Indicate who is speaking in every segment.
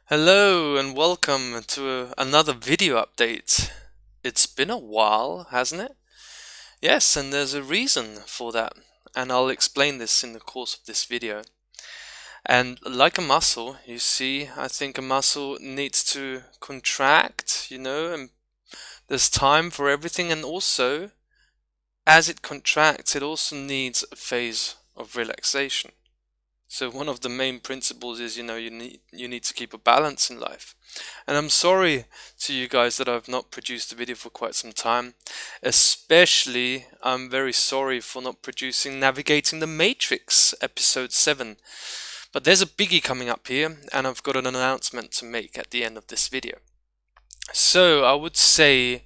Speaker 1: Hello and welcome to another video update. It's been a while, hasn't it? Yes, and there's a reason for that, and I'll explain this in the course of this video. And like a muscle, you see, I think a muscle needs to contract, and there's time for everything, and also, as it contracts, it also needs a phase of relaxation. So one of the main principles is, you need to keep a balance in life. And I'm sorry to you guys that I've not produced a video for quite some time. Especially, I'm very sorry for not producing Navigating the Matrix episode 7. But there's a biggie coming up here, and I've got an announcement to make at the end of this video. So I would say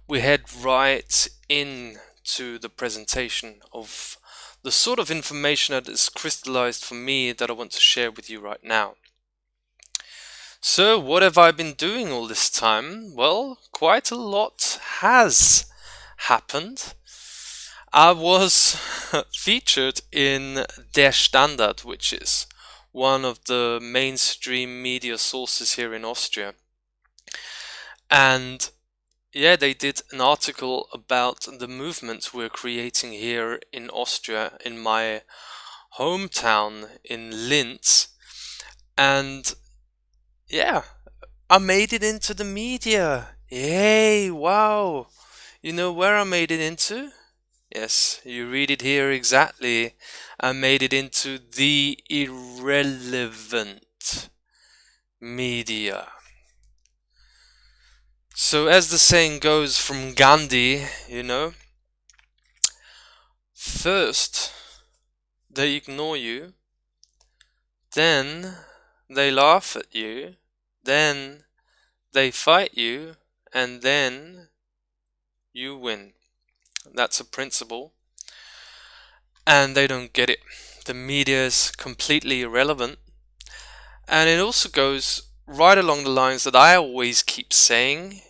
Speaker 1: we head right into the presentation of the sort of information that is crystallized for me that I want to share with you right now. So, what have I been doing all this time? Well, quite a lot has happened. I was featured in Der Standard, which is one of the mainstream media sources here in Austria. And yeah, they did an article about the movement we're creating here in Austria, in my hometown in Linz. And yeah, I made it into the media. Yay, wow. You know where I made it into? Yes, you read it here exactly. I made it into the irrelevant media. So as the saying goes from Gandhi, first they ignore you, then they laugh at you, then they fight you, and then you win. That's a principle. And they don't get it. The media is completely irrelevant. And it also goes right along the lines that I always keep saying.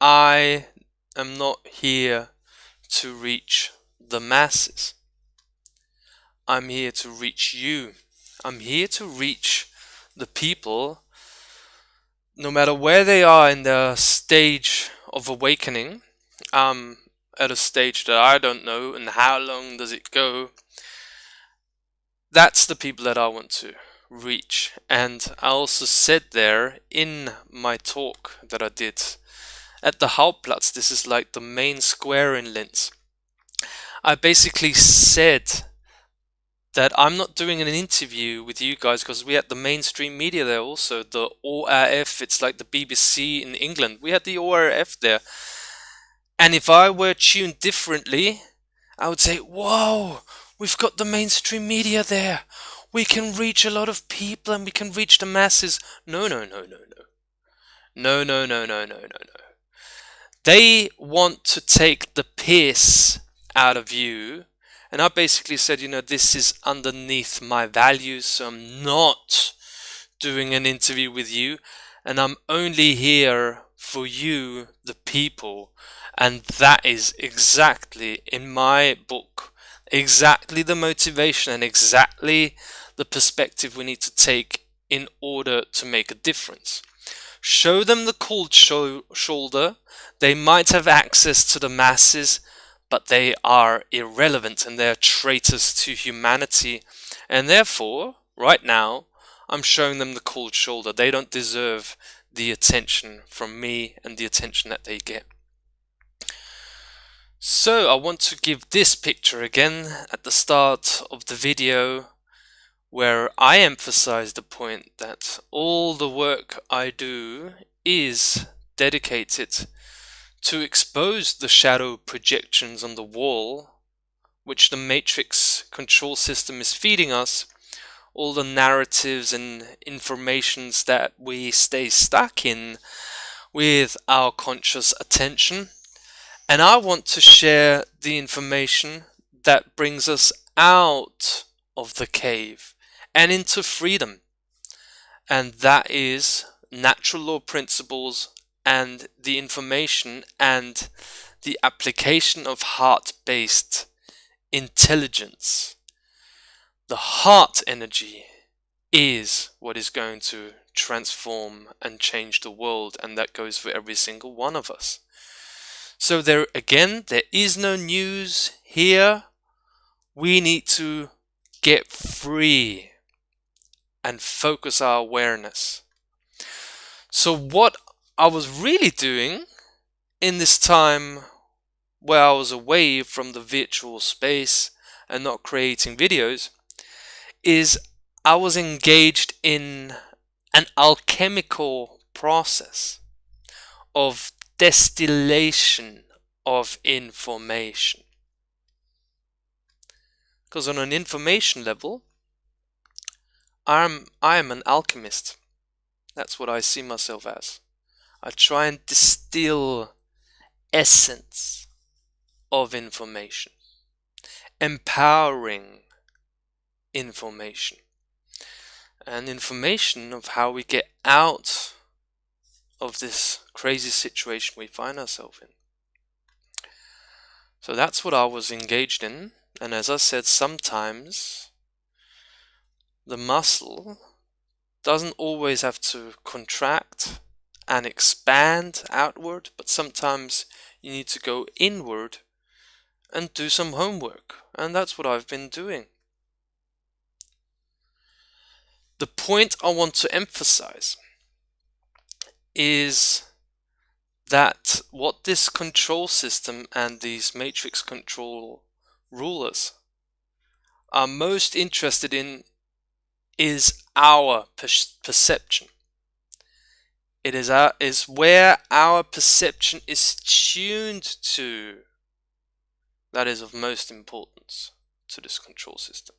Speaker 1: I am not here to reach the masses. I'm here to reach you. I'm here to reach the people, no matter where they are in their stage of awakening. At a stage that I don't know, and how long does it go? That's the people that I want to reach. And I also said there in my talk that I did at the Hauptplatz, this is like the main square in Linz, I basically said that I'm not doing an interview with you guys because we had the mainstream media there also, the ORF, it's like the BBC in England. We had the ORF there. And if I were tuned differently, I would say, whoa, we've got the mainstream media there. We can reach a lot of people and we can reach the masses. No. No. They want to take the piss out of you. And I basically said, this is underneath my values, so I'm not doing an interview with you. And I'm only here for you, the people. And that is exactly, in my book, exactly the motivation and exactly the perspective we need to take in order to make a difference. Show them the cold shoulder. They might have access to the masses, but they are irrelevant and they are traitors to humanity. And therefore, right now, I'm showing them the cold shoulder. They don't deserve the attention from me and the attention that they get. So I want to give this picture again at the start of the video, where I emphasize the point that all the work I do is dedicated to expose the shadow projections on the wall, which the matrix control system is feeding us, all the narratives and informations that we stay stuck in with our conscious attention. And I want to share the information that brings us out of the cave and into freedom. And that is natural law principles and the information and the application of heart-based intelligence. The heart energy is what is going to transform and change the world, and that goes for every single one of us. So there is no news here. We need to get free and focus our awareness. So what I was really doing in this time where I was away from the virtual space and not creating videos is I was engaged in an alchemical process of distillation of information. Because on an information level, I am an alchemist. That's what I see myself as. I try and distill essence of information, empowering information, and information of how we get out of this crazy situation we find ourselves in. So that's what I was engaged in, and as I said, sometimes the muscle doesn't always have to contract and expand outward, but sometimes you need to go inward and do some homework, and that's what I've been doing. The point I want to emphasize is that what this control system and these matrix control rulers are most interested in is our perception. It is where our perception is tuned to that is of most importance to this control system.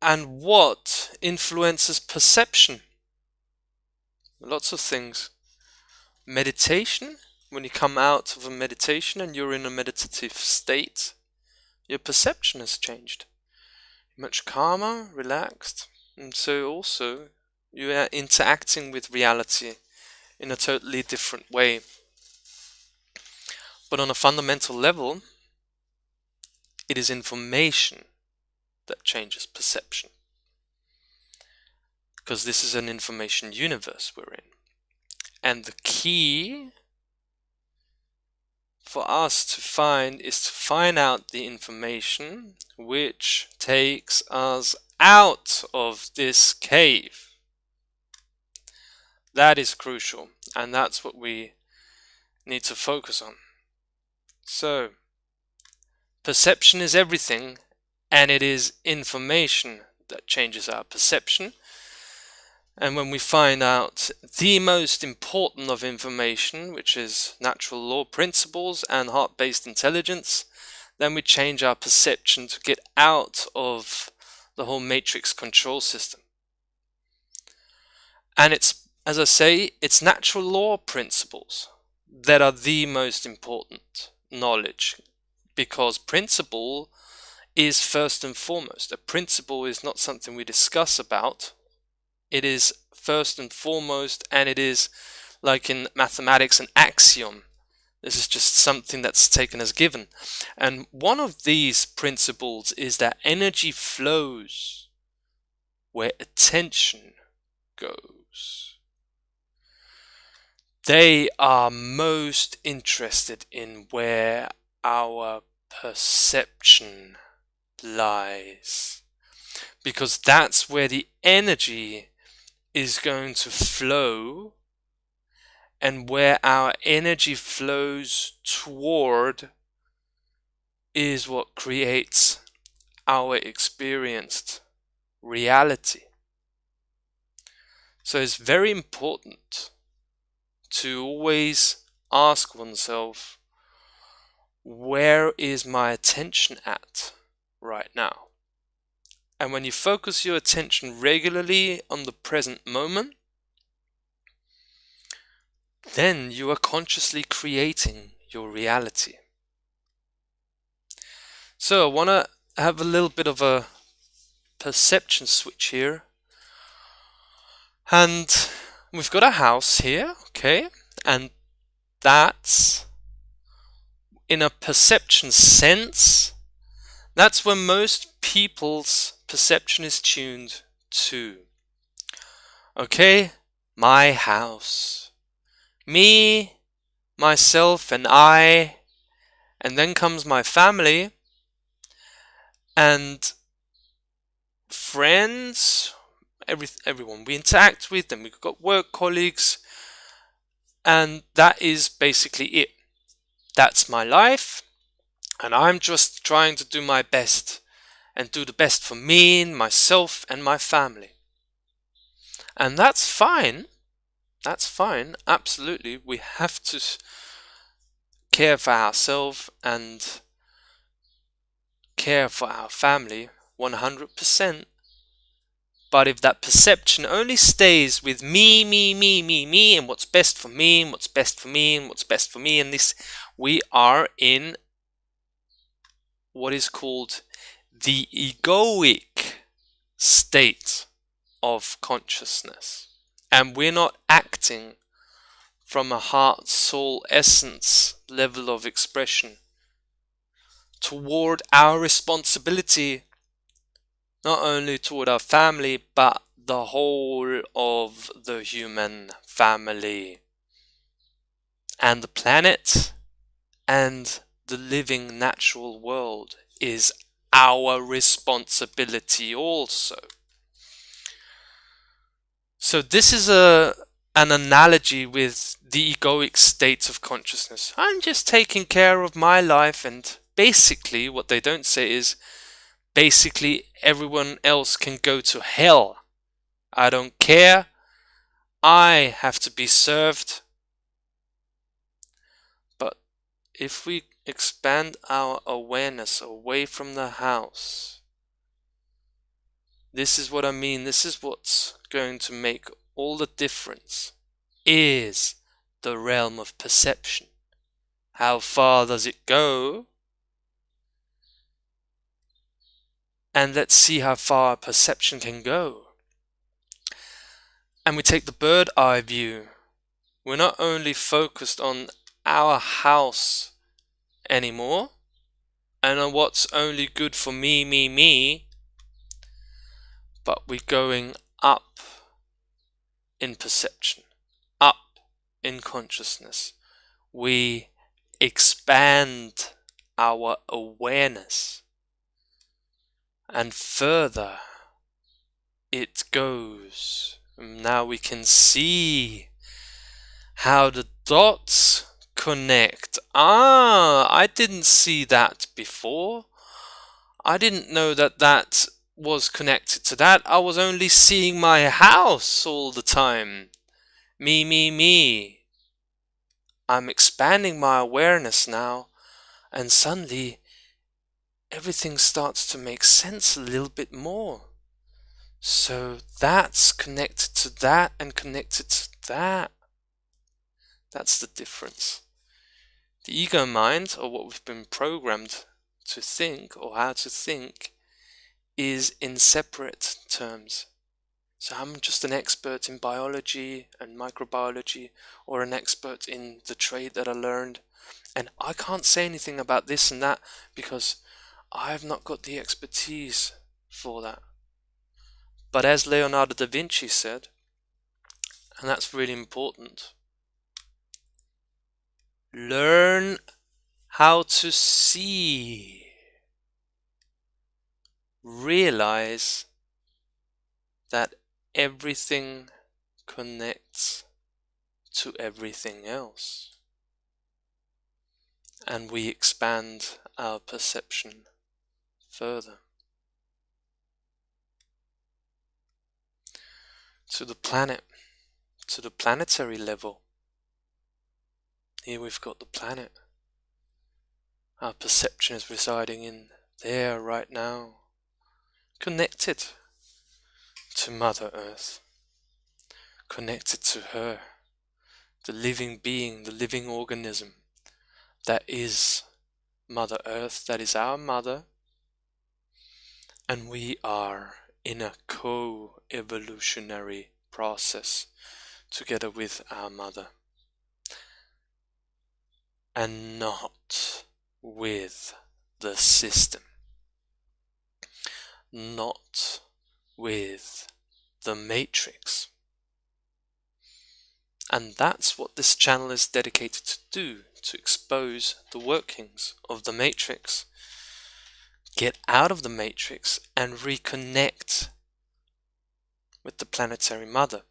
Speaker 1: And what influences perception? Lots of things. Meditation, when you come out of a meditation and you're in a meditative state, your perception has changed. You're much calmer, relaxed, and so also you are interacting with reality in a totally different way. But on a fundamental level, it is information that changes perception. Because this is an information universe we're in. And the key for us to find is to find out the information which takes us out of this cave. That is crucial, and that's what we need to focus on. So, perception is everything, and it is information that changes our perception. And when we find out the most important of information, which is natural law principles and heart-based intelligence, then we change our perception to get out of the whole matrix control system. And it's, as I say, it's natural law principles that are the most important knowledge, because principle is first and foremost. A principle is not something we discuss about. It is first and foremost, and it is like in mathematics an axiom. This is just something that's taken as given. And one of these principles is that energy flows where attention goes. They are most interested in where our perception lies, because that's where the energy is going to flow, and where our energy flows toward is what creates our experienced reality. So it's very important to always ask oneself, where is my attention at right now? And when you focus your attention regularly on the present moment, then you are consciously creating your reality. So I want to have a little bit of a perception switch here. And we've got a house here, okay? And that's, in a perception sense, that's where most people's perception is tuned 2. Okay, my house. Me, myself, and I, and then comes my family, and friends, everyone we interact with, and we've got work colleagues, and that is basically it. That's my life, and I'm just trying to do my best and do the best for me and myself and my family. And that's fine. That's fine. Absolutely. We have to care for ourselves and care for our family 100%. But if that perception only stays with me, and what's best for me, and what's best for me, and what's best for me, and this, we are in what is called the egoic state of consciousness. And we're not acting from a heart, soul, essence level of expression toward our responsibility, not only toward our family, but the whole of the human family and the planet and the living natural world is our responsibility also. So this is an analogy with the egoic state of consciousness. I'm just taking care of my life, and basically what they don't say is basically everyone else can go to hell. I don't care. I have to be served. But if we expand our awareness away from the house, this is what I mean. This is what's going to make all the difference, is the realm of perception. How far does it go? And let's see how far perception can go. And we take the bird eye view. We're not only focused on our house anymore and on what's only good for me, but we're going up in perception, up in consciousness. We expand our awareness, and further it goes. Now we can see how the dots connect. I didn't see that before. I didn't know that that was connected to that. I was only seeing my house all the time. Me. I'm expanding my awareness now, and suddenly everything starts to make sense a little bit more. So that's connected to that and connected to that. That's the difference. The ego mind, or what we've been programmed to think, or how to think, is in separate terms. So I'm just an expert in biology and microbiology, or an expert in the trade that I learned, and I can't say anything about this and that because I've not got the expertise for that. But as Leonardo da Vinci said, and that's really important, learn how to see. Realize that everything connects to everything else. And we expand our perception further to the planet, to the planetary level. Here we've got the planet. Our perception is residing in there right now, connected to Mother Earth, connected to her, the living being, the living organism that is Mother Earth, that is our mother, and we are in a co-evolutionary process together with our mother, and not with the system, not with the matrix. And that's what this channel is dedicated to do, to expose the workings of the matrix. Get out of the matrix and reconnect with the planetary mother.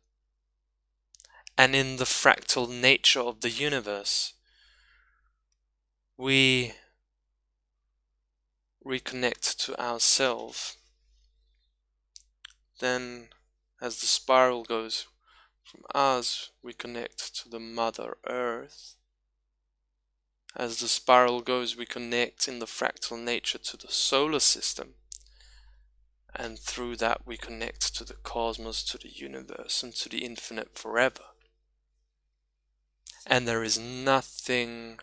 Speaker 1: And in the fractal nature of the universe, we reconnect to ourselves. Then, as the spiral goes from us, we connect to the Mother Earth. As the spiral goes, we connect in the fractal nature to the solar system. And through that, we connect to the cosmos, to the universe, and to the infinite forever. And there is nothing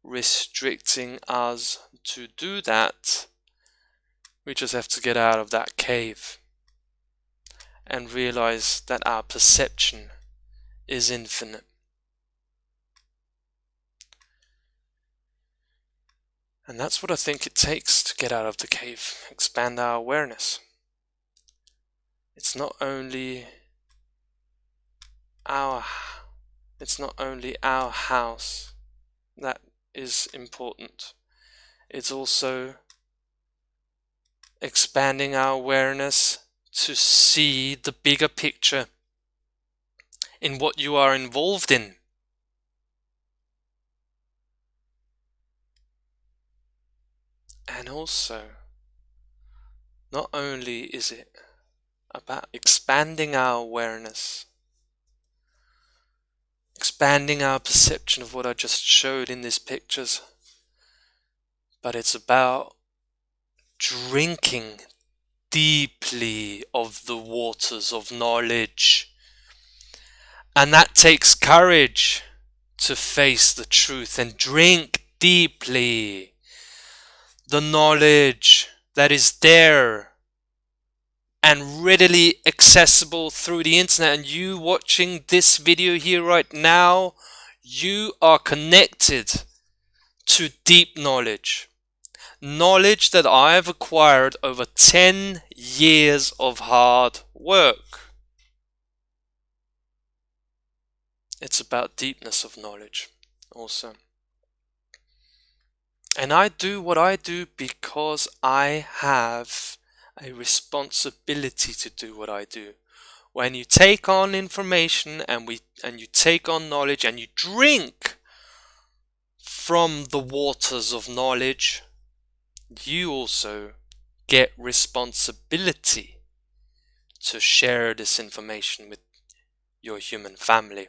Speaker 1: restricting us to do that. We just have to get out of that cave and realize that our perception is infinite. And that's what I think it takes to get out of the cave, expand our awareness. It's not only our house that is important. It's also expanding our awareness to see the bigger picture in what you are involved in. And also, not only is it about expanding our awareness, expanding our perception of what I just showed in these pictures, but it's about drinking deeply of the waters of knowledge. And that takes courage to face the truth and drink deeply the knowledge that is there and readily accessible through the internet. And you watching this video here right now, you are connected to deep knowledge. Knowledge that I have acquired over 10 years of hard work. It's about deepness of knowledge also. And I do what I do because I have a responsibility to do what I do. When you take on information and you take on knowledge and you drink from the waters of knowledge, you also get responsibility to share this information with your human family.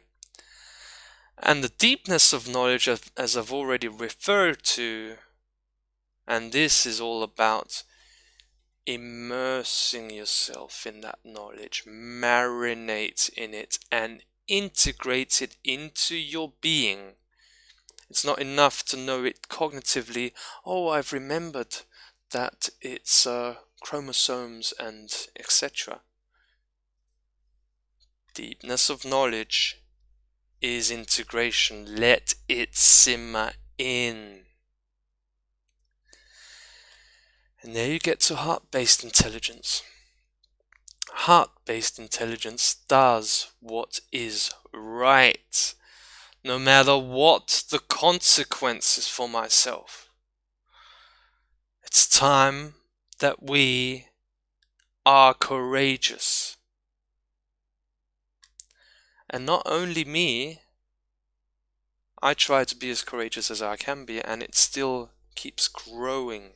Speaker 1: And the deepness of knowledge, as I've already referred to, and this is all about immersing yourself in that knowledge, marinate in it and integrate it into your being. It's not enough to know it cognitively. Oh, I've remembered that it's chromosomes and etc. Deepness of knowledge is integration. Let it simmer in. And there you get to heart-based intelligence. Heart-based intelligence does what is right, no matter what the consequences for myself. It's time that we are courageous. And not only me, I try to be as courageous as I can be, and it still keeps growing.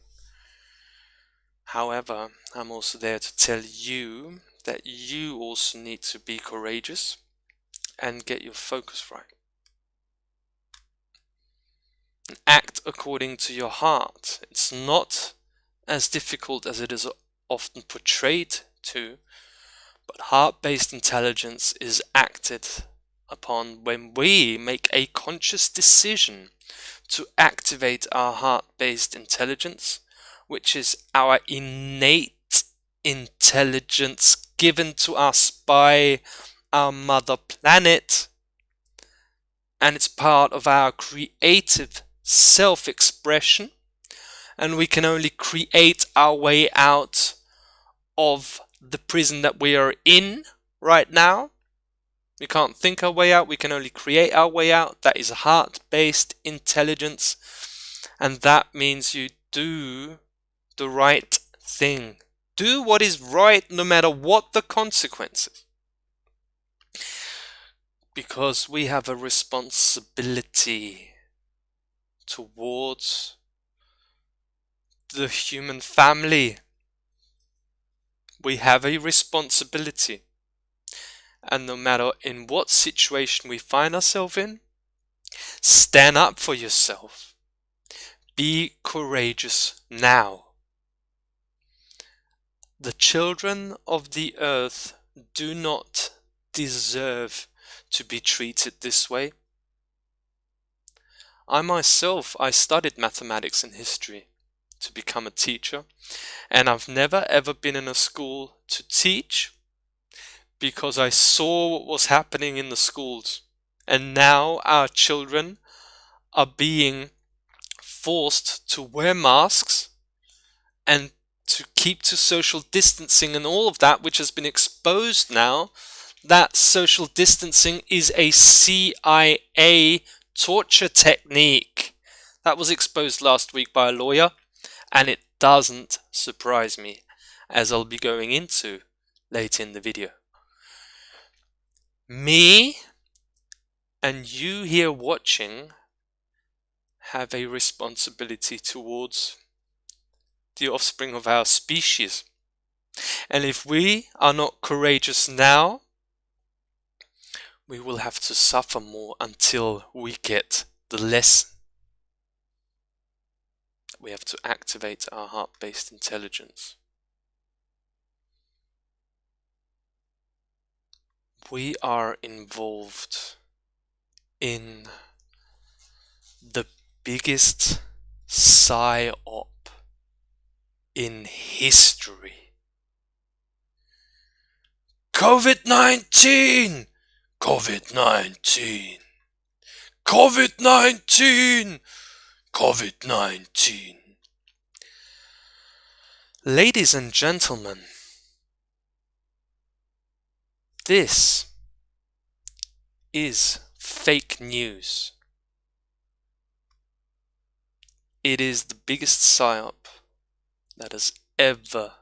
Speaker 1: However, I'm also there to tell you that you also need to be courageous and get your focus right. And act according to your heart. It's not as difficult as it is often portrayed to, but heart-based intelligence is acted upon when we make a conscious decision to activate our heart-based intelligence, which is our innate intelligence given to us by our mother planet, and it's part of our creative self-expression, and we can only create our way out of the prison that we are in right now. We can't think our way out, we can only create our way out. That is heart-based intelligence, and that means you do the right thing. Do what is right no matter what the consequences. Because we have a responsibility towards the human family. We have a responsibility. And no matter in what situation we find ourselves in, stand up for yourself. Be courageous now. The children of the earth do not deserve to be treated this way. I studied mathematics and history to become a teacher, and I've never ever been in a school to teach because I saw what was happening in the schools, and now our children are being forced to wear masks and to keep to social distancing and all of that, which has been exposed now. That social distancing is a CIA torture technique. That was exposed last week by a lawyer, and it doesn't surprise me, as I'll be going into later in the video. Me and you here watching have a responsibility towards the offspring of our species. And if we are not courageous now, we will have to suffer more until we get the lesson. We have to activate our heart-based intelligence. We are involved in the biggest psyop in history. COVID-19! COVID-19! COVID-19! COVID-19! Ladies and gentlemen, this is fake news. It is the biggest psyop that has ever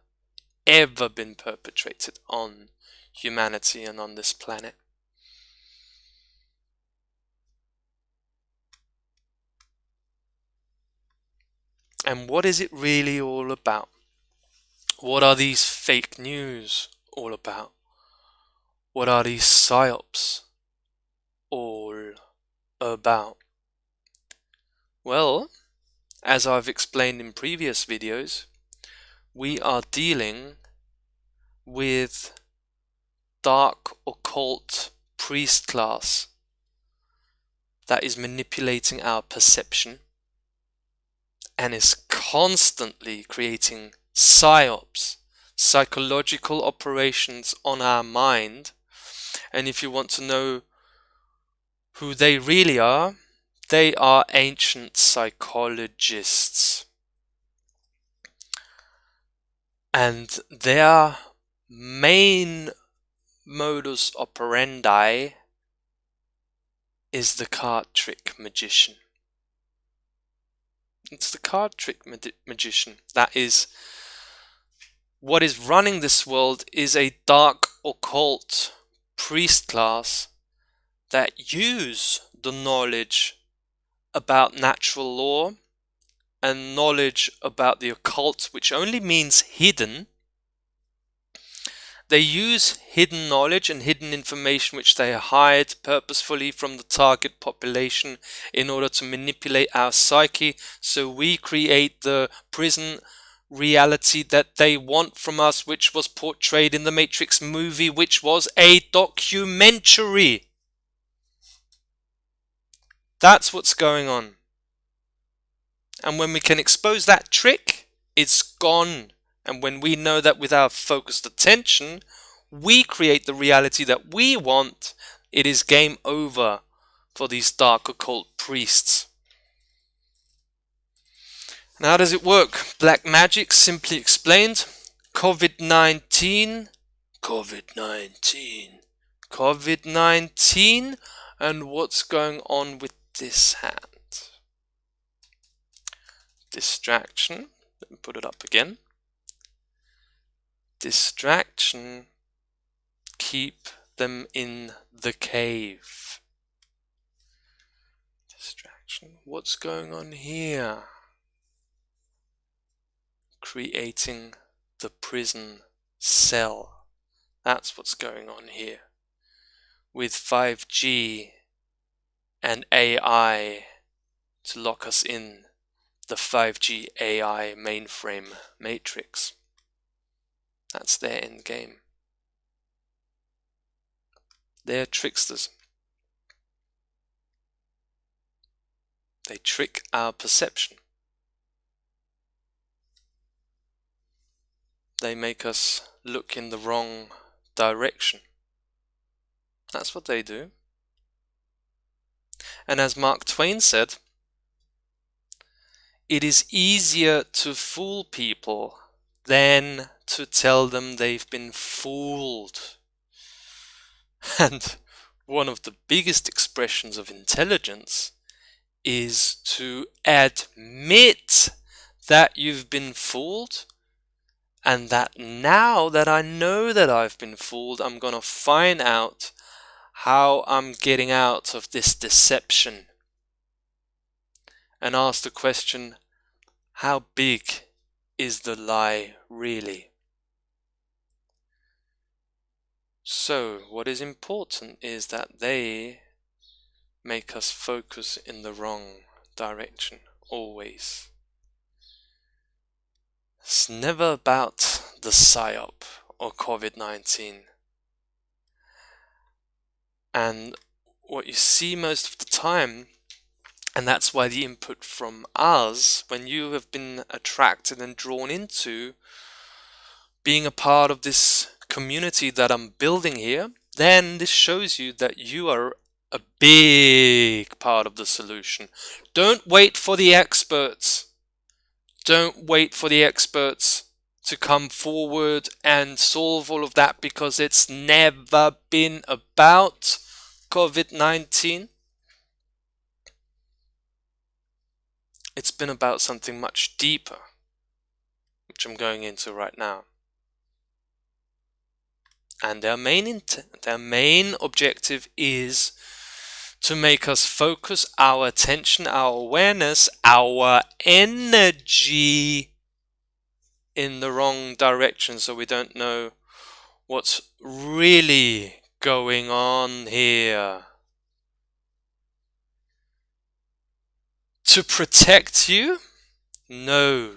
Speaker 1: been perpetrated on humanity and on this planet. And what is it really all about? What are these fake news all about? What are these psyops all about? Well, as I've explained in previous videos, we are dealing with dark occult priest class that is manipulating our perception and is constantly creating psyops, psychological operations on our mind. And if you want to know who they really are, they are ancient psychologists. And their main modus operandi is the card trick magician. It's the card trick magician. That is what is running this world, is a dark occult priest class that use the knowledge about natural law and knowledge about the occult, which only means hidden. They use hidden knowledge and hidden information which they hide purposefully from the target population in order to manipulate our psyche, so we create the prison reality that they want from us, which was portrayed in the Matrix movie, which was a documentary. That's what's going on. And when we can expose that trick, it's gone. And when we know that with our focused attention, we create the reality that we want, it is game over for these dark occult priests. And how does it work? Black magic, simply explained, COVID-19, COVID-19, COVID-19, and what's going on with this hand? Distraction. Let me put it up again. Distraction. Keep them in the cave. Distraction. What's going on here? Creating the prison cell. That's what's going on here. With 5G and AI to lock us in the 5G AI mainframe matrix. That's their end game. They're tricksters. They trick our perception. They make us look in the wrong direction. That's what they do. And as Mark Twain said, it is easier to fool people than to tell them they've been fooled. And one of the biggest expressions of intelligence is to admit that you've been fooled, and that now that I know that I've been fooled, I'm gonna find out how I'm getting out of this deception. And ask the question, how big is the lie really? So, what is important is that they make us focus in the wrong direction, always. It's never about the PSYOP or COVID-19. And what you see most of the time, and that's why the input from us, when you have been attracted and drawn into being a part of this community that I'm building here, then this shows you that you are a big part of the solution. Don't wait for the experts. Don't wait for the experts to come forward and solve all of that, because it's never been about COVID-19. It's been about something much deeper, which I'm going into right now. And their main objective is to make us focus our attention, our awareness, our energy in the wrong direction, so we don't know what's really going on here. To protect you? No.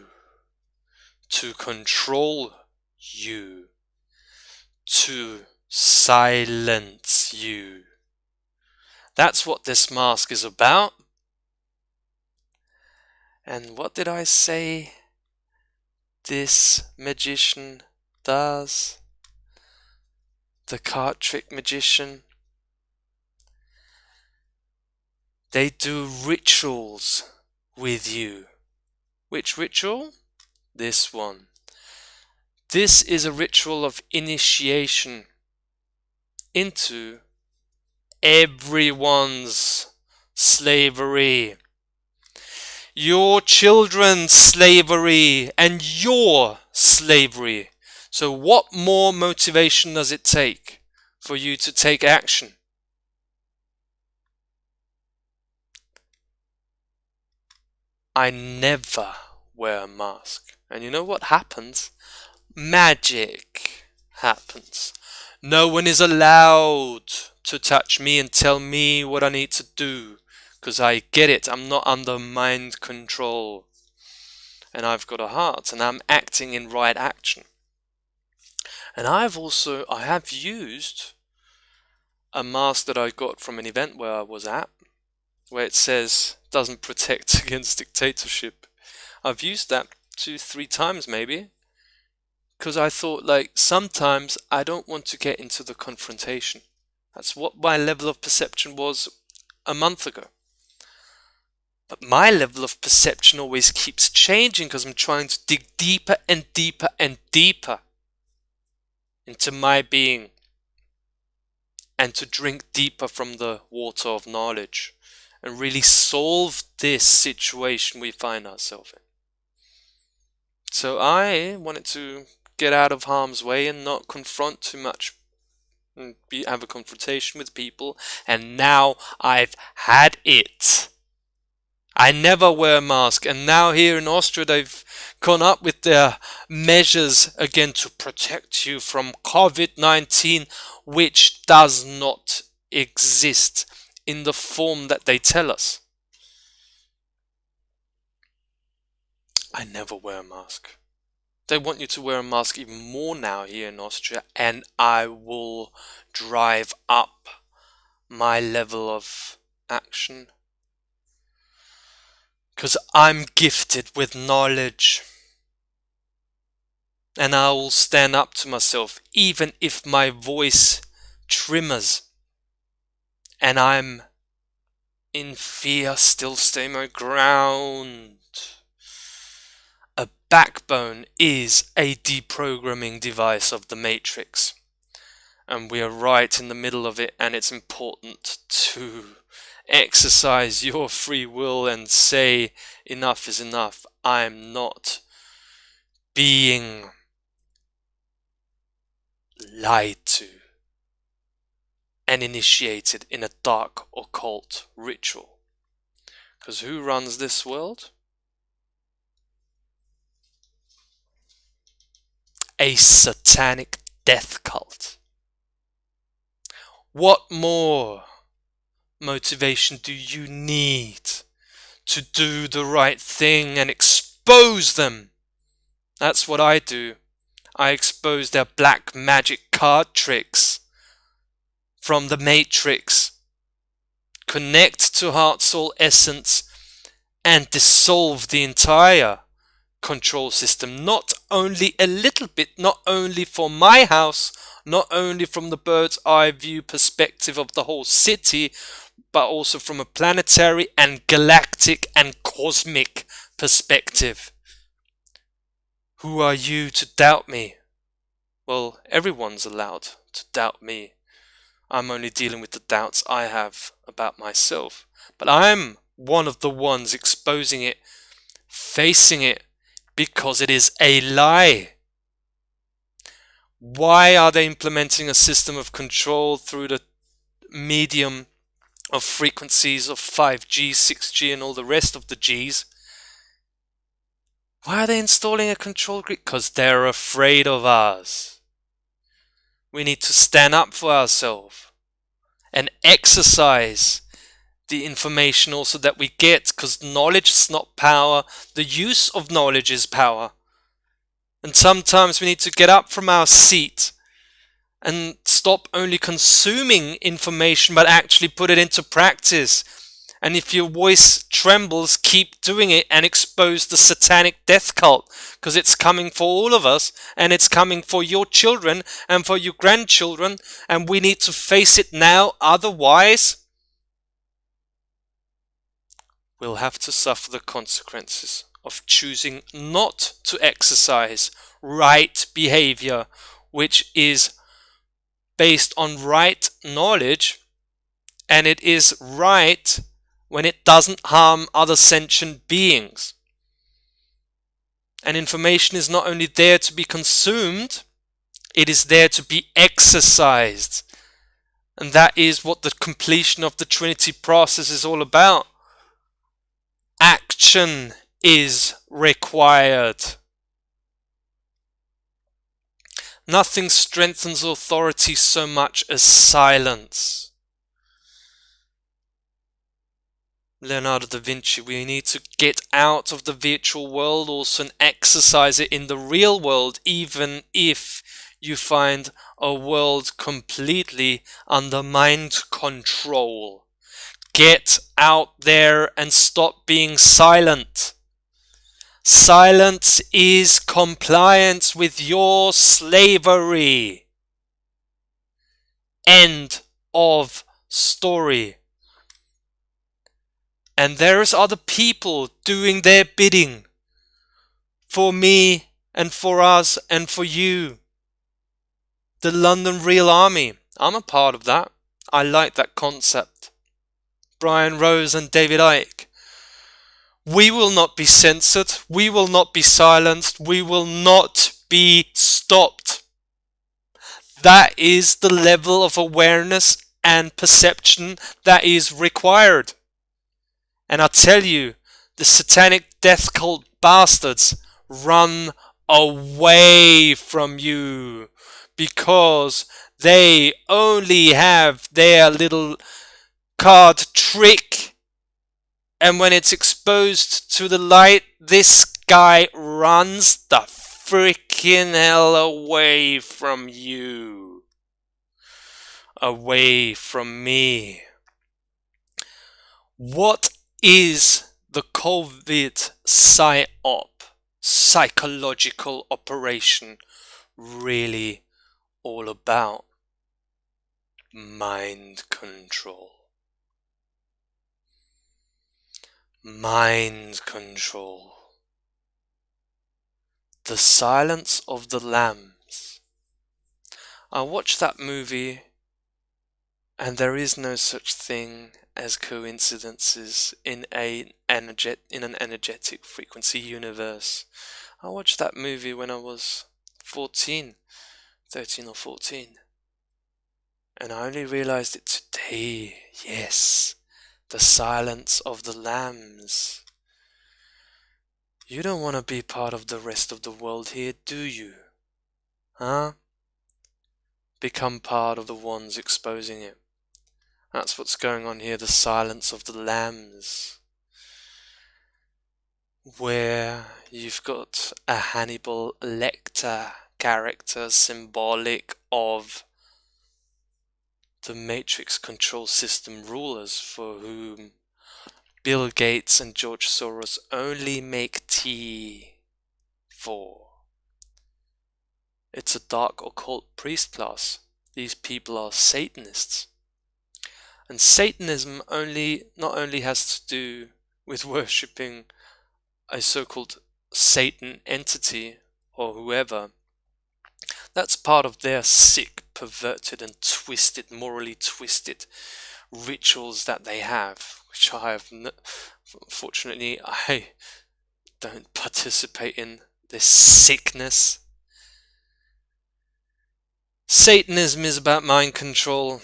Speaker 1: To control you. To silence you. That's what this mask is about. And what did I say this magician does? The card trick magician. They do rituals with you. Which ritual? This one. This is a ritual of initiation into everyone's slavery. Your children's slavery and your slavery. So what more motivation does it take for you to take action? I never wear a mask. And you know what happens? Magic happens. No one is allowed to touch me and tell me what I need to do, because I get it. I'm not under mind control. And I've got a heart, and I'm acting in right action. And I have used a mask that I got from an event where I was at, where it says doesn't protect against dictatorship. I've used that 2-3 times maybe, because I thought, like, sometimes I don't want to get into the confrontation. That's what my level of perception was a month ago. But my level of perception always keeps changing, because I'm trying to dig deeper and deeper and deeper. into my being, and to drink deeper from the water of knowledge and really solve this situation we find ourselves in. So I wanted to get out of harm's way and not confront too much and have a confrontation with people, and now I've had it. I never wear a mask, and now here in Austria they've gone up with their measures again to protect you from COVID-19, which does not exist in the form that they tell us. I never wear a mask. They want you to wear a mask even more now here in Austria, and I will drive up my level of action. Because I'm gifted with knowledge. And I will stand up to myself, even if my voice tremors. And I'm in fear, still stay my ground. A backbone is a deprogramming device of the Matrix. And we are right in the middle of it, and it's important to exercise your free will and say enough is enough. I'm not being lied to and initiated in a dark occult ritual. Because who runs this world? A satanic death cult. What more motivation do you need to do the right thing and expose them? That's what I do. I expose their black magic card tricks from the Matrix. Connect to Heart, Soul, Essence and dissolve the entire control system. Not only a little bit, not only for my house, not only from the bird's eye view perspective of the whole city, but also from a planetary and galactic and cosmic perspective. Who are you to doubt me? Well, everyone's allowed to doubt me. I'm only dealing with the doubts I have about myself. But I'm one of the ones exposing it, facing it, because it is a lie. Why are they implementing a system of control through the medium of frequencies of 5G, 6G and all the rest of the Gs? Why are they installing a control grid? Because they're afraid of us. We need to stand up for ourselves and exercise the information also that we get, because knowledge is not power. The use of knowledge is power. And sometimes we need to get up from our seat and stop only consuming information, but actually put it into practice. And if your voice trembles, keep doing it and expose the satanic death cult, because it's coming for all of us, and it's coming for your children and for your grandchildren, and we need to face it now. Otherwise, we'll have to suffer the consequences of choosing not to exercise right behavior, which is based on right knowledge, and it is right when it doesn't harm other sentient beings. And information is not only there to be consumed, it is there to be exercised. And that is what the completion of the Trinity process is all about. Action is required. Nothing strengthens authority so much as silence. Leonardo da Vinci, we need to get out of the virtual world also and exercise it in the real world, even if you find a world completely under mind control. Get out there and stop being silent. Silence is compliance with your slavery. End of story. And there's other people doing their bidding for me and for us and for you. The London Real Army. I'm a part of that. I like that concept. Brian Rose and David Icke. We will not be censored. We will not be silenced. We will not be stopped. That is the level of awareness and perception that is required. And I tell you, the satanic death cult bastards run away from you because they only have their little card trick, and when it's exposed to the light, this guy runs the freaking hell away from you, away from me. What is the COVID PSYOP, psychological operation, really all about? Mind control. Mind control. The Silence of the Lambs. I watched that movie, and there is no such thing as coincidences in an energetic frequency universe. I watched that movie when I was 13 or 14. And I only realized it today. Yes, The Silence of the Lambs. You don't want to be part of the rest of the world here, do you? Huh? Become part of the ones exposing it. That's what's going on here, The Silence of the Lambs. Where you've got a Hannibal Lecter character symbolic of the Matrix control system rulers, for whom Bill Gates and George Soros only make tea for. It's a dark occult priest class. These people are Satanists. And Satanism not only has to do with worshipping a so-called Satan entity or whoever. That's part of their sick, perverted and twisted, morally twisted rituals that they have, which I have, unfortunately, I don't participate in this sickness. Satanism is about mind control,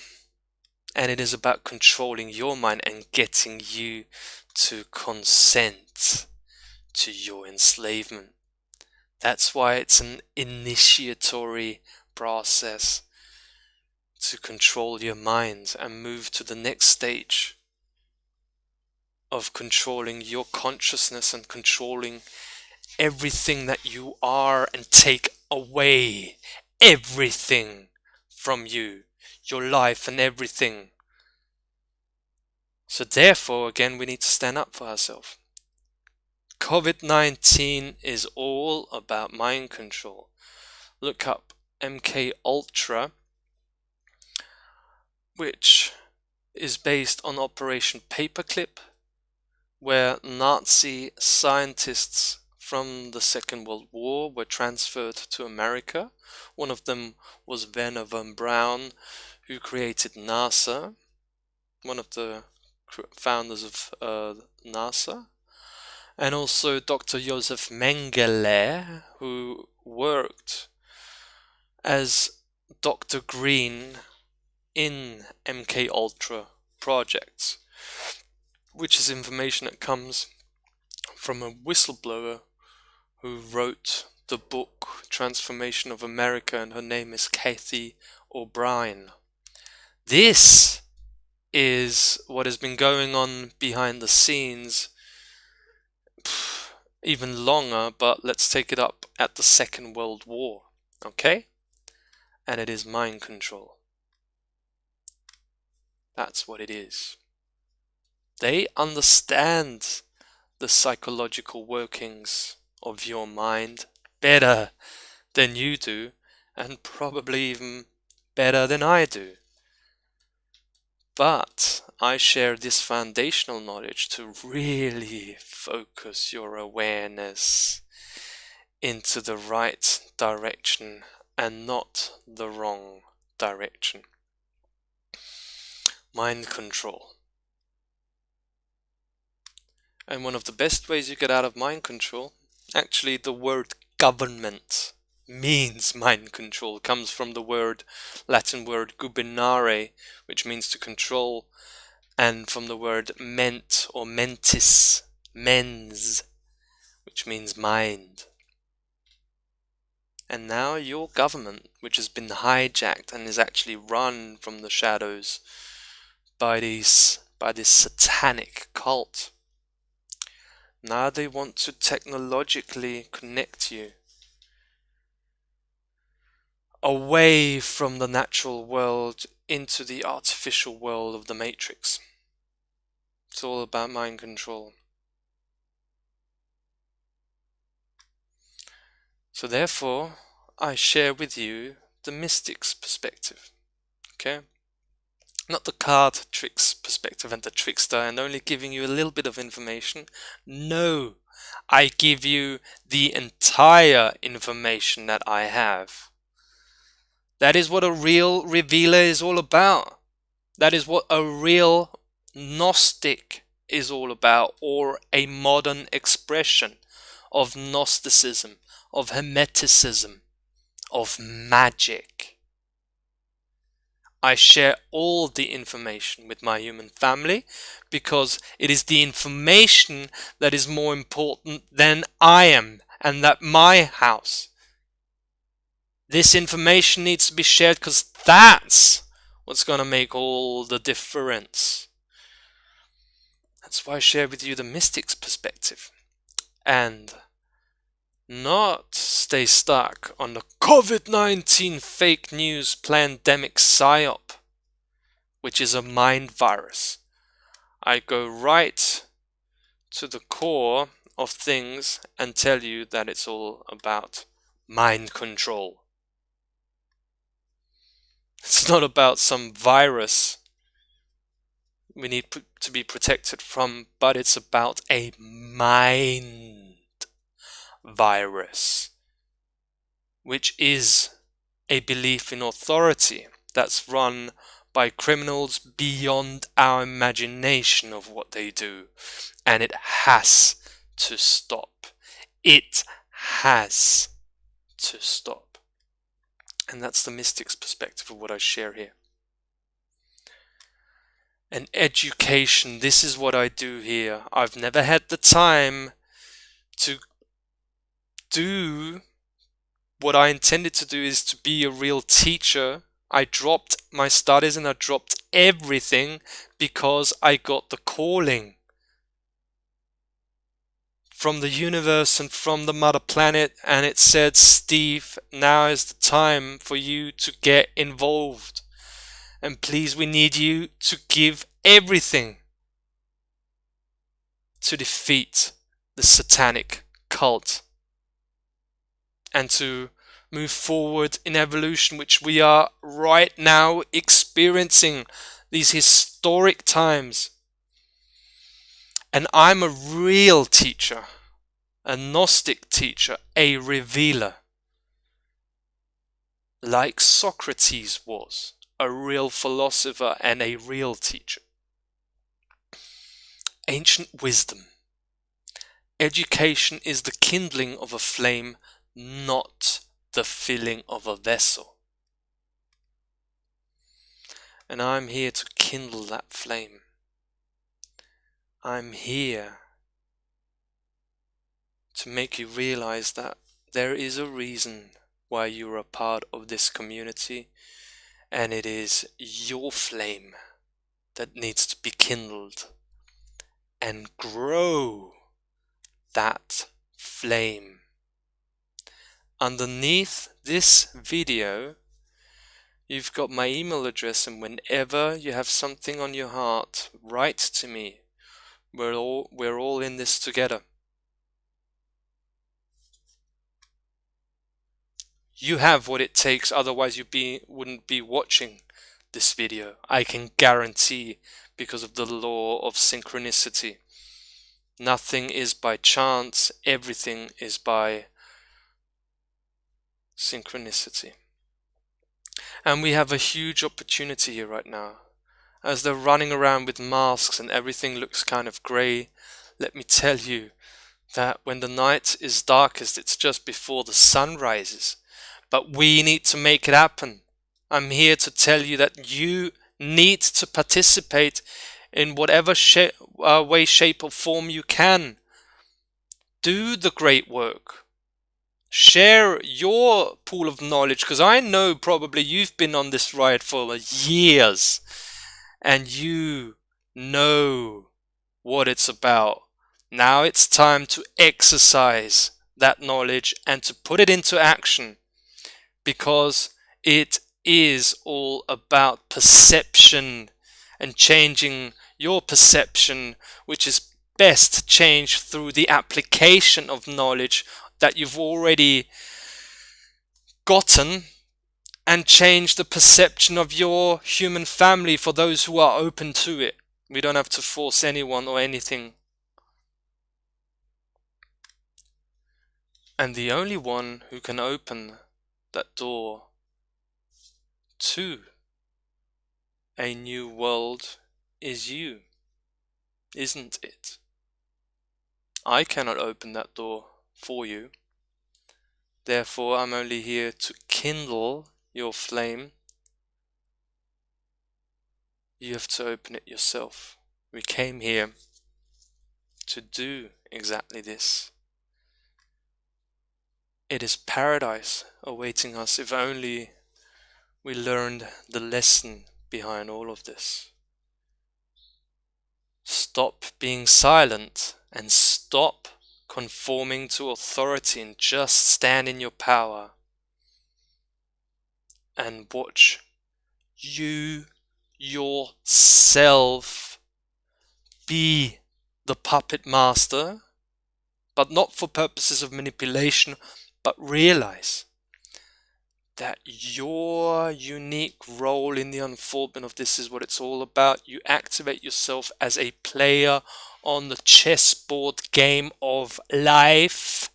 Speaker 1: and it is about controlling your mind and getting you to consent to your enslavement. That's why it's an initiatory process to control your mind and move to the next stage of controlling your consciousness and controlling everything that you are, and take away everything from you, your life and everything. So therefore, again, we need to stand up for ourselves. COVID-19 is all about mind control. Look up MK Ultra, which is based on Operation Paperclip, where Nazi scientists from the Second World War were transferred to America. One of them was Werner von Braun, who created NASA, one of the founders of NASA. And also Dr. Josef Mengele, who worked as Dr. Green in MK Ultra projects, which is information that comes from a whistleblower who wrote the book Transformation of America, and her name is Kathy O'Brien. This is what has been going on behind the scenes even longer, but let's take it up at the Second World War, okay? And it is mind control. That's what it is. They understand the psychological workings of your mind better than you do, and probably even better than I do. But I share this foundational knowledge to really focus your awareness into the right direction and not the wrong direction. Mind control. And one of the best ways you get out of mind control, actually the word government means mind control, comes from the Latin word gubernare, which means to control, and from the word ment or mentis, mens, which means mind. And now your government, which has been hijacked and is actually run from the shadows by this satanic cult, now they want to technologically connect you away from the natural world into the artificial world of the Matrix. It's all about mind control. So therefore, I share with you the mystic's perspective. Okay? Not the card tricks perspective and the trickster and only giving you a little bit of information. No, I give you the entire information that I have. That is what a real revealer is all about. That is what a real Gnostic is all about, or a modern expression of Gnosticism, of Hermeticism, of magic. I share all the information with my human family because it is the information that is more important than I am and that my house. This information needs to be shared because that's what's going to make all the difference. That's why I share with you the mystic's perspective and not stay stuck on the COVID-19 fake news pandemic psyop, which is a mind virus. I go right to the core of things and tell you that it's all about mind control. It's not about some virus we need to be protected from, but it's about a mind virus, which is a belief in authority that's run by criminals beyond our imagination of what they do. And it has to stop. It has to stop. And that's the mystic's perspective of what I share here. And education, this is what I do here. I've never had the time to do what I intended to do, is to be a real teacher. I dropped my studies and I dropped everything because I got the calling from the universe and from the mother planet, and it said, Steve, now is the time for you to get involved. And please, we need you to give everything to defeat the satanic cult and to move forward in evolution, which we are right now experiencing these historic times. And I'm a real teacher, a Gnostic teacher, a revealer, like Socrates was, a real philosopher and a real teacher. Ancient wisdom. Education is the kindling of a flame, not the filling of a vessel. And I'm here to kindle that flame. I'm here to make you realize that there is a reason why you're a part of this community, and it is your flame that needs to be kindled and grow that flame. Underneath this video, you've got my email address, and whenever you have something on your heart, write to me. We're all in this together. You have what it takes, otherwise you wouldn't be watching this video. I can guarantee, because of the law of synchronicity. Nothing is by chance, everything is by synchronicity. And we have a huge opportunity here right now. As they're running around with masks and everything looks kind of grey, let me tell you that when the night is darkest, it's just before the sun rises. But we need to make it happen. I'm here to tell you that you need to participate in whatever way, shape or form you can. Do the great work. Share your pool of knowledge, because I know probably you've been on this ride for years and you know what it's about. Now it's time to exercise that knowledge and to put it into action, because it is all about perception and changing your perception, which is best changed through the application of knowledge that you've already gotten, and change the perception of your human family for those who are open to it. We don't have to force anyone or anything. And the only one who can open that door to a new world is you, isn't it? I cannot open that door for you. Therefore, I'm only here to kindle your flame. You have to open it yourself. We came here to do exactly this. It is paradise awaiting us if only we learned the lesson behind all of this. Stop being silent and stop conforming to authority, and just stand in your power and watch you yourself be the puppet master, but not for purposes of manipulation, but realize that your unique role in the unfoldment of this is what it's all about. You activate yourself as a player on the chessboard game of life,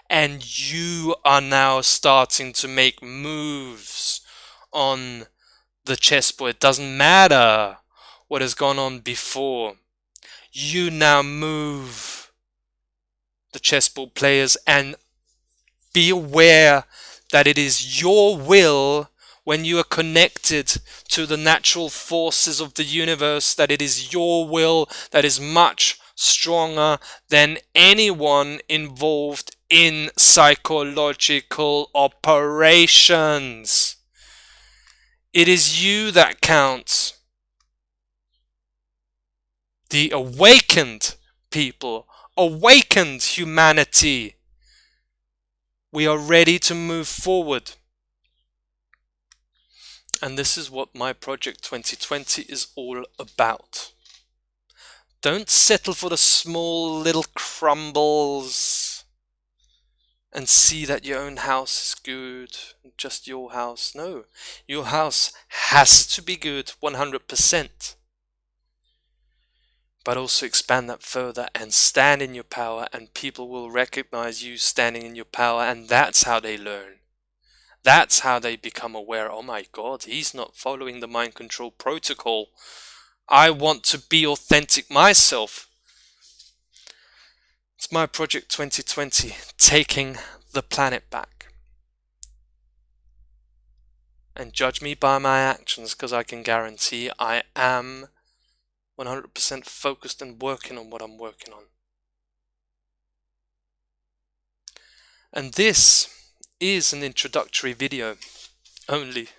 Speaker 1: and you are now starting to make moves on the chessboard. It doesn't matter what has gone on before. You now move the chessboard players, and be aware that it is your will, when you are connected to the natural forces of the universe, that it is your will that is much stronger than anyone involved in psychological operations. It is you that counts. The awakened people, awakened humanity. We are ready to move forward. And this is what my Project 2020 is all about. Don't settle for the small little crumbles and see that your own house is good, just your house. No, your house has to be good 100%. But also expand that further and stand in your power, and people will recognize you standing in your power, and that's how they learn. That's how they become aware. Oh my God, he's not following the mind control protocol. I want to be authentic myself. It's my Project 2020, taking the planet back. And judge me by my actions, because I can guarantee I am 100% focused and working on what I'm working on. And this is an introductory video only.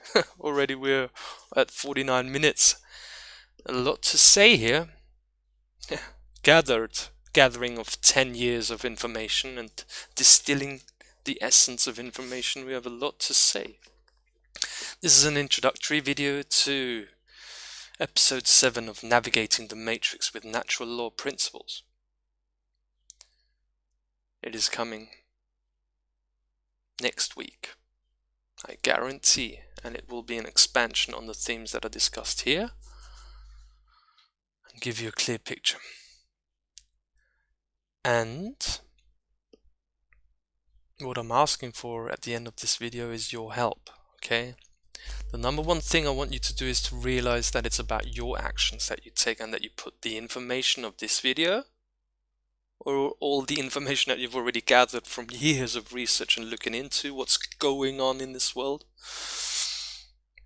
Speaker 1: Already we're at 49 minutes. A lot to say here. Gathering of 10 years of information and distilling the essence of information. We have a lot to say. This is an introductory video to episode 7 of Navigating the Matrix with Natural Law Principles. It is coming next week, I guarantee, and it will be an expansion on the themes that are discussed here and give you a clear picture. And what I'm asking for at the end of this video is your help, okay? The number one thing I want you to do is to realize that it's about your actions that you take, and that you put the information of this video, or all the information that you've already gathered from years of research and looking into what's going on in this world,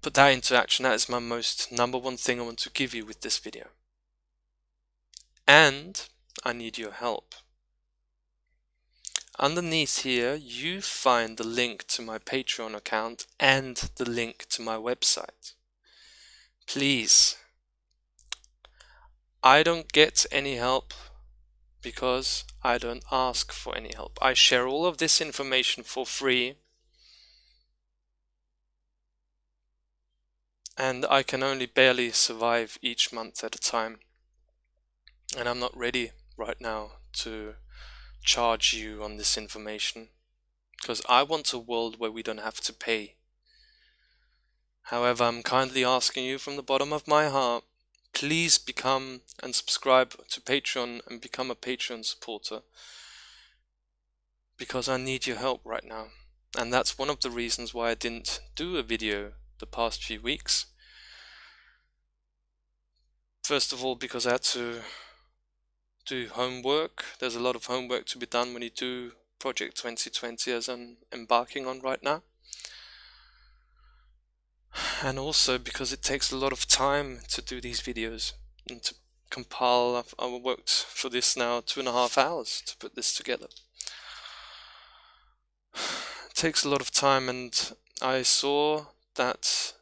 Speaker 1: put that into action. That is my number one thing I want to give you with this video. And I need your help. Underneath here, you find the link to my Patreon account and the link to my website. Please, I don't get any help because I don't ask for any help. I share all of this information for free, and I can only barely survive each month at a time. And I'm not ready right now to charge you on this information, because I want a world where we don't have to pay. However, I'm kindly asking you from the bottom of my heart, please become and subscribe to Patreon and become a Patreon supporter, because I need your help right now. And that's one of the reasons why I didn't do a video the past few weeks. First of all, because I had to do homework. There's a lot of homework to be done when you do Project 2020, as I'm embarking on right now. And also because it takes a lot of time to do these videos and to compile. I worked for this now 2.5 hours to put this together. It takes a lot of time, and I saw that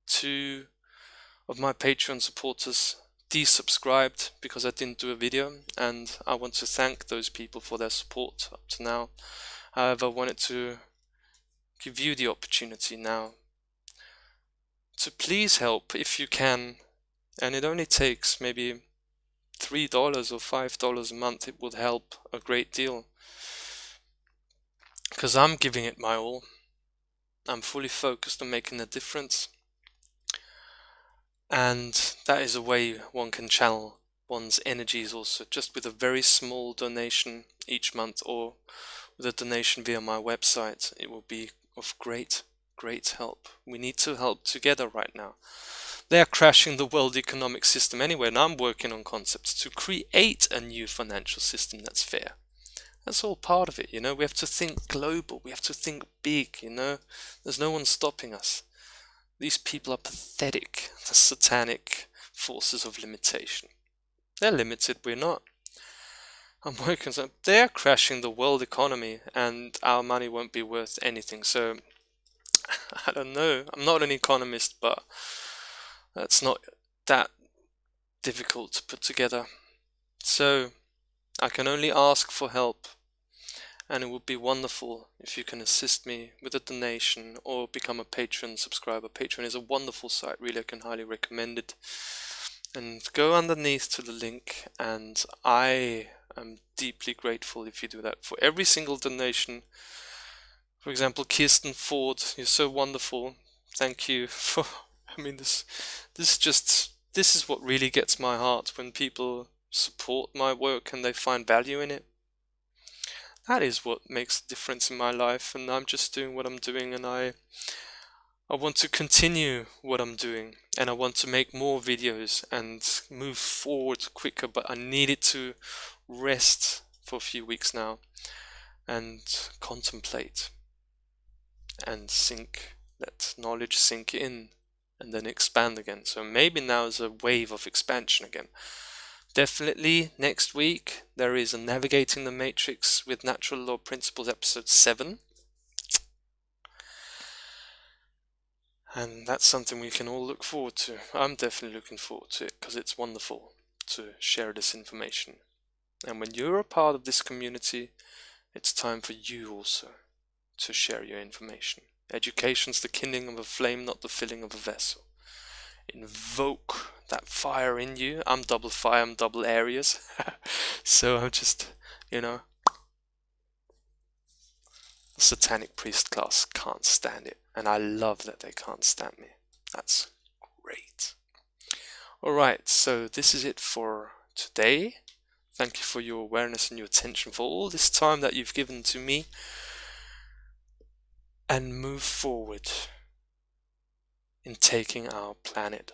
Speaker 1: 2 of my Patreon supporters desubscribed because I didn't do a video, and I want to thank those people for their support up to now. However, I wanted to give you the opportunity now to please help if you can, and it only takes maybe $3 or $5 a month. It would help a great deal, because I'm giving it my all. I'm fully focused on making a difference. And that is a way one can channel one's energies also, just with a very small donation each month, or with a donation via my website. It will be of great help. We need to help together right now. They are crashing the world economic system anyway, and I'm working on concepts to create a new financial system that's fair. That's all part of it, you know. We have to think global, we have to think big, you know. There's no one stopping us. These people are pathetic, the satanic forces of limitation. They're limited, we're not. I'm working on, they're crashing the world economy, and our money won't be worth anything. So, I don't know, I'm not an economist, but that's not that difficult to put together. So, I can only ask for help. And it would be wonderful if you can assist me with a donation or become a Patreon subscriber. Patreon is a wonderful site, really. I can highly recommend it. And go underneath to the link, and I am deeply grateful if you do that. For every single donation, for example, Kirsten Ford, you're so wonderful. Thank you for, I mean, this is what really gets my heart, when people support my work and they find value in it. That is what makes a difference in my life, and I'm just doing what I'm doing, and I want to continue what I'm doing, and I want to make more videos and move forward quicker, but I needed to rest for a few weeks now and contemplate and let knowledge sink in and then expand again. So maybe now is a wave of expansion again. Definitely next week there is a Navigating the Matrix with Natural Law Principles episode 7. And that's something we can all look forward to. I'm definitely looking forward to it, because it's wonderful to share this information. And when you're a part of this community, it's time for you also to share your information. Education's the kindling of a flame, not the filling of a vessel. Invoke that fire in you. I'm double fire, I'm double areas. So I'm just, you know, the satanic priest class can't stand it. And I love that they can't stand me. That's great. Alright, so this is it for today. Thank you for your awareness and your attention, for all this time that you've given to me. And move forward. in taking our planet.